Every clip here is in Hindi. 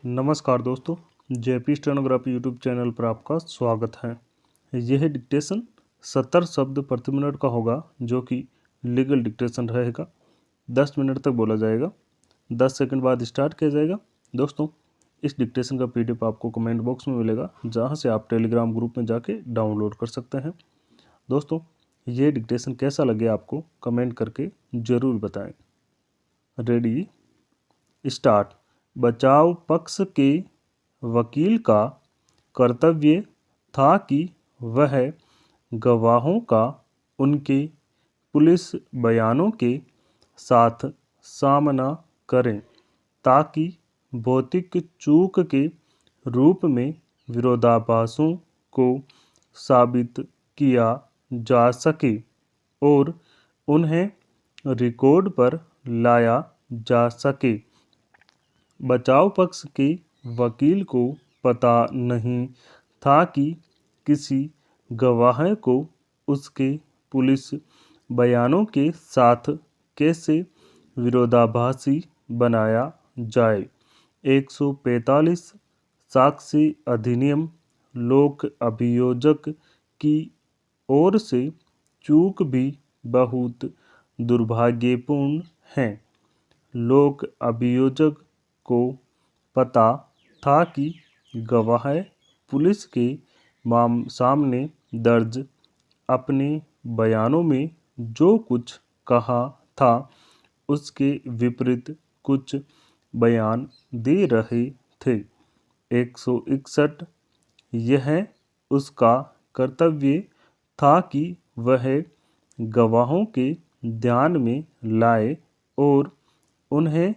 नमस्कार दोस्तों, जेपी स्टेनोग्राफी यूट्यूब चैनल पर आपका स्वागत है। यह डिक्टेशन 70 शब्द प्रति मिनट का होगा, जो कि लीगल डिक्टेशन रहेगा। 10 मिनट तक बोला जाएगा, 10 सेकंड बाद स्टार्ट किया जाएगा। दोस्तों, इस डिक्टेशन का पीडीएफ आपको कमेंट बॉक्स में मिलेगा, जहां से आप टेलीग्राम ग्रुप में जाके डाउनलोड कर सकते हैं। दोस्तों, ये डिक्टेशन कैसा लगे आपको कमेंट करके ज़रूर बताएं। Ready, start. बचाव पक्ष के वकील का कर्तव्य था कि वह गवाहों का उनके पुलिस बयानों के साथ सामना करें, ताकि भौतिक चूक के रूप में विरोधाभासों को साबित किया जा सके और उन्हें रिकॉर्ड पर लाया जा सके। बचाव पक्ष के वकील को पता नहीं था कि किसी गवाह को उसके पुलिस बयानों के साथ कैसे विरोधाभासी बनाया जाए। 145 साक्ष्य अधिनियम लोक अभियोजक की ओर से चूक भी बहुत दुर्भाग्यपूर्ण है। लोक अभियोजक को पता था कि गवाह पुलिस के सामने दर्ज अपने बयानों में जो कुछ कहा था उसके विपरीत कुछ बयान दे रहे थे। 161 यह उसका कर्तव्य था कि वह गवाहों के ध्यान में लाए और उन्हें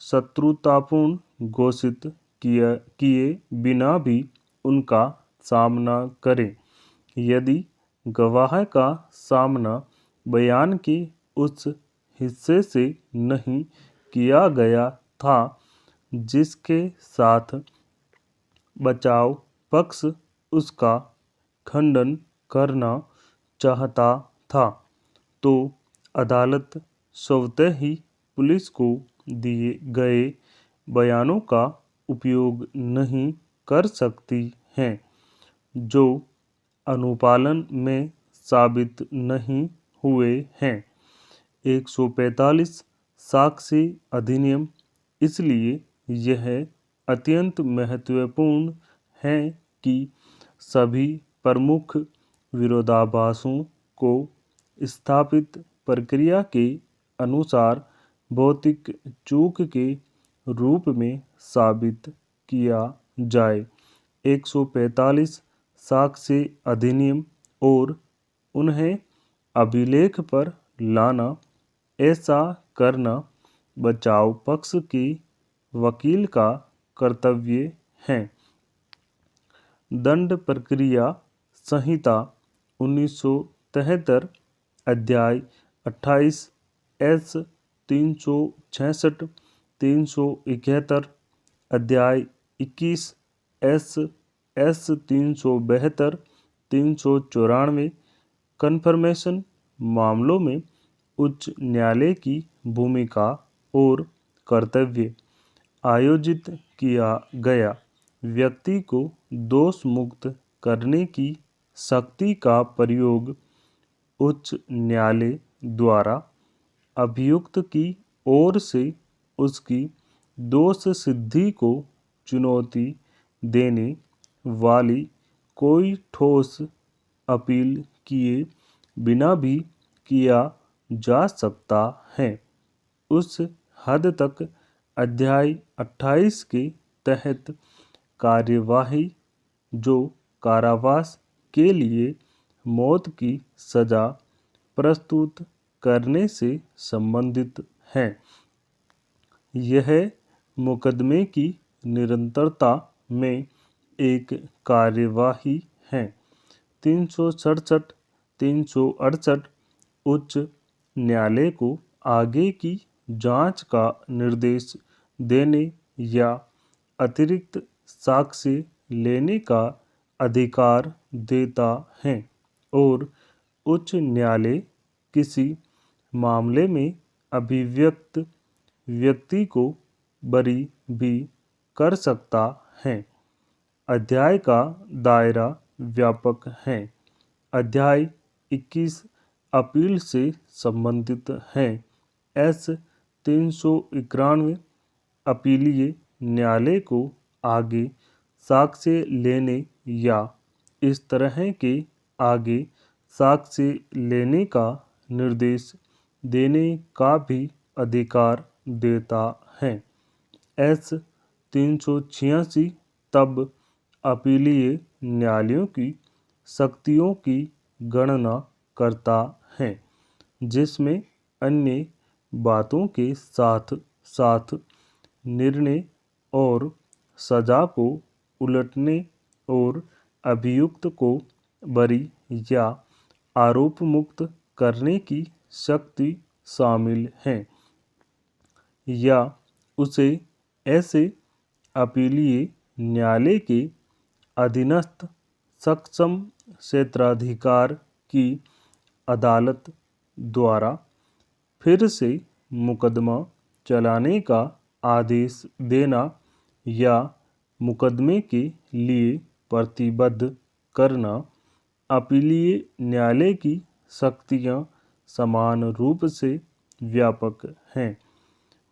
शत्रुतापूर्ण घोषित किए बिना भी उनका सामना करे। यदि गवाह का सामना बयान के उस हिस्से से नहीं किया गया था जिसके साथ बचाव पक्ष उसका खंडन करना चाहता था, तो अदालत स्वतः ही पुलिस को दिए गए बयानों का उपयोग नहीं कर सकती है, जो अनुपालन में साबित नहीं हुए हैं। 145 साक्ष्य अधिनियम इसलिए यह अत्यंत महत्वपूर्ण है कि सभी प्रमुख विरोधाभासों को स्थापित प्रक्रिया के अनुसार भौतिक चूक के रूप में साबित किया जाए। 145 साक्ष्य अधिनियम और उन्हें अभिलेख पर लाना, ऐसा करना बचाव पक्ष के वकील का कर्तव्य है। दंड प्रक्रिया संहिता 1973 अध्याय 28 एस 366 371 अध्याय 21 एस 372 394 कन्फर्मेशन मामलों में उच्च न्यायालय की भूमिका और कर्तव्य आयोजित किया गया। व्यक्ति को दोष मुक्त करने की शक्ति का प्रयोग उच्च न्यायालय द्वारा अभियुक्त की ओर से उसकी दोष सिद्धि को चुनौती देने वाली कोई ठोस अपील किए बिना भी किया जा सकता है। उस हद तक अध्याय 28 के तहत कार्यवाही जो कारावास के लिए मौत की सजा प्रस्तुत करने से संबंधित है, यह मुकदमे की निरंतरता में एक कार्यवाही है। 367 368 उच्च न्यायालय को आगे की जांच का निर्देश देने या अतिरिक्त साक्ष्य लेने का अधिकार देता है और उच्च न्यायालय किसी मामले में अभियुक्त व्यक्ति को बरी भी कर सकता है। अध्याय का दायरा व्यापक है। अध्याय 21 अपील से संबंधित है। एस 391 अपीलीय न्यायालय को आगे साक्ष्य लेने या इस तरह के आगे साक्ष्य लेने का निर्देश देने का भी अधिकार देता है। एस 386 तब अपीलीय न्यायालयों की शक्तियों की गणना करता है, जिसमें अन्य बातों के साथ साथ निर्णय और सजा को उलटने और अभियुक्त को बरी या आरोप मुक्त करने की शक्ति शामिल है, या उसे ऐसे अपीलीय न्यायालय के अधीनस्थ सक्षम क्षेत्राधिकार की अदालत द्वारा फिर से मुकदमा चलाने का आदेश देना या मुकदमे के लिए प्रतिबद्ध करना। अपीलीय न्यायालय की शक्तियाँ समान रूप से व्यापक हैं।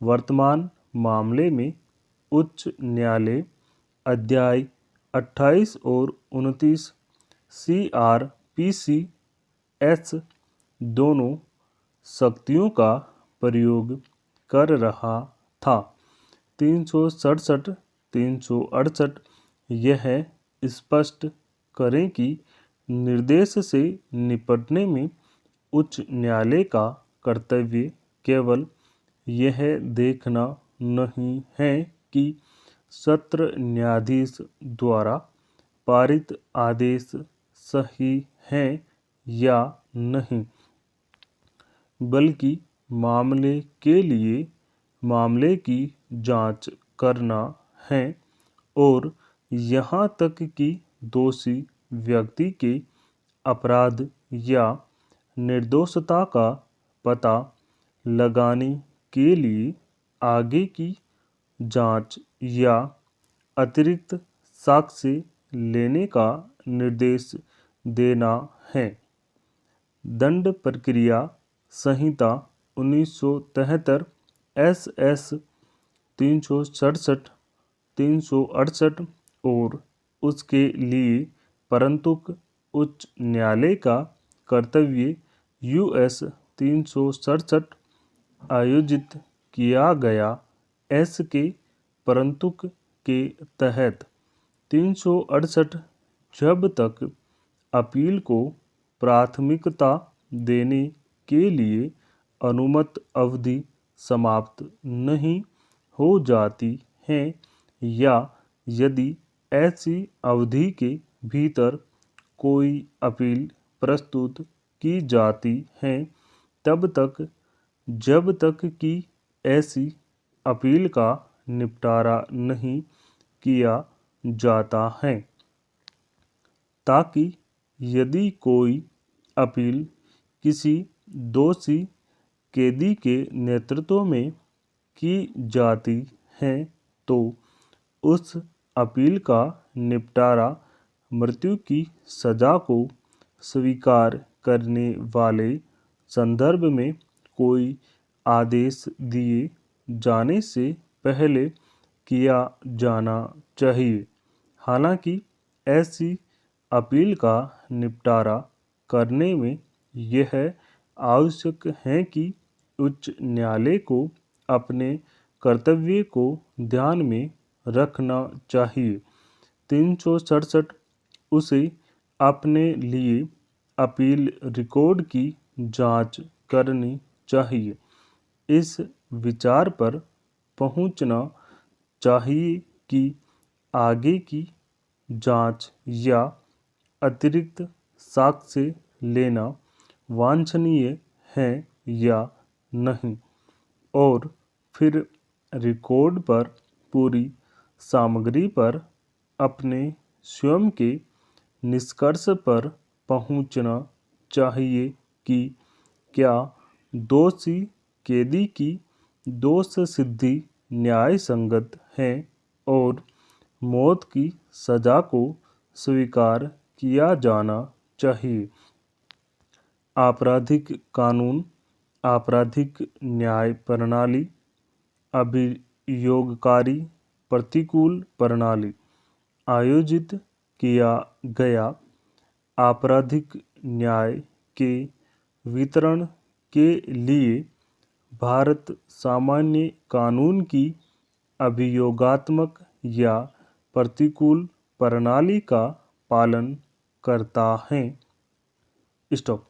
वर्तमान मामले में उच्च न्यायालय अध्याय 28 और 29 CRPC एस दोनों शक्तियों का प्रयोग कर रहा था। 367 368 यह स्पष्ट करें कि निर्देश से निपटने में उच्च न्यायालय का कर्तव्य केवल यह देखना नहीं है कि सत्र न्यायाधीश द्वारा पारित आदेश सही है या नहीं, बल्कि मामले के लिए मामले की जांच करना है और यहाँ तक कि दोषी व्यक्ति के अपराध या निर्दोषता का पता लगाने के लिए आगे की जांच या अतिरिक्त साक्ष्य लेने का निर्देश देना है। दंड प्रक्रिया संहिता 1973 SS 367 368 और उसके लिए परंतुक उच्च न्यायालय का कर्तव्य US 367 आयोजित किया गया एस के परंतुक के तहत 368 जब तक अपील को प्राथमिकता देने के लिए अनुमत अवधि समाप्त नहीं हो जाती है या यदि ऐसी अवधि के भीतर कोई अपील प्रस्तुत की जाती है तब तक जब तक कि ऐसी अपील का निपटारा नहीं किया जाता है, ताकि यदि कोई अपील किसी दोषी कैदी के नेतृत्व में की जाती है तो उस अपील का निपटारा मृत्यु की सजा को स्वीकार करने वाले संदर्भ में कोई आदेश दिए जाने से पहले किया जाना चाहिए। हालांकि ऐसी अपील का निपटारा करने में यह आवश्यक है कि उच्च न्यायालय को अपने कर्तव्य को ध्यान में रखना चाहिए। 367 उसे अपने लिए अपील रिकॉर्ड की जांच करनी चाहिए। इस विचार पर पहुंचना चाहिए कि आगे की जांच या अतिरिक्त साक्ष्य लेना वांछनीय है या नहीं, और फिर रिकॉर्ड पर पूरी सामग्री पर अपने स्वयं के निष्कर्ष पर पहुंचना चाहिए कि क्या दोषी कैदी की दोष सिद्धि न्याय संगत है और मौत की सज़ा को स्वीकार किया जाना चाहिए। आपराधिक कानून, आपराधिक न्याय प्रणाली, अभियोगकारी प्रतिकूल प्रणाली। आयोजित किया गया आपराधिक न्याय के वितरण के लिए भारत सामान्य कानून की अभियोगात्मक या प्रतिकूल प्रणाली का पालन करता है। स्टॉप।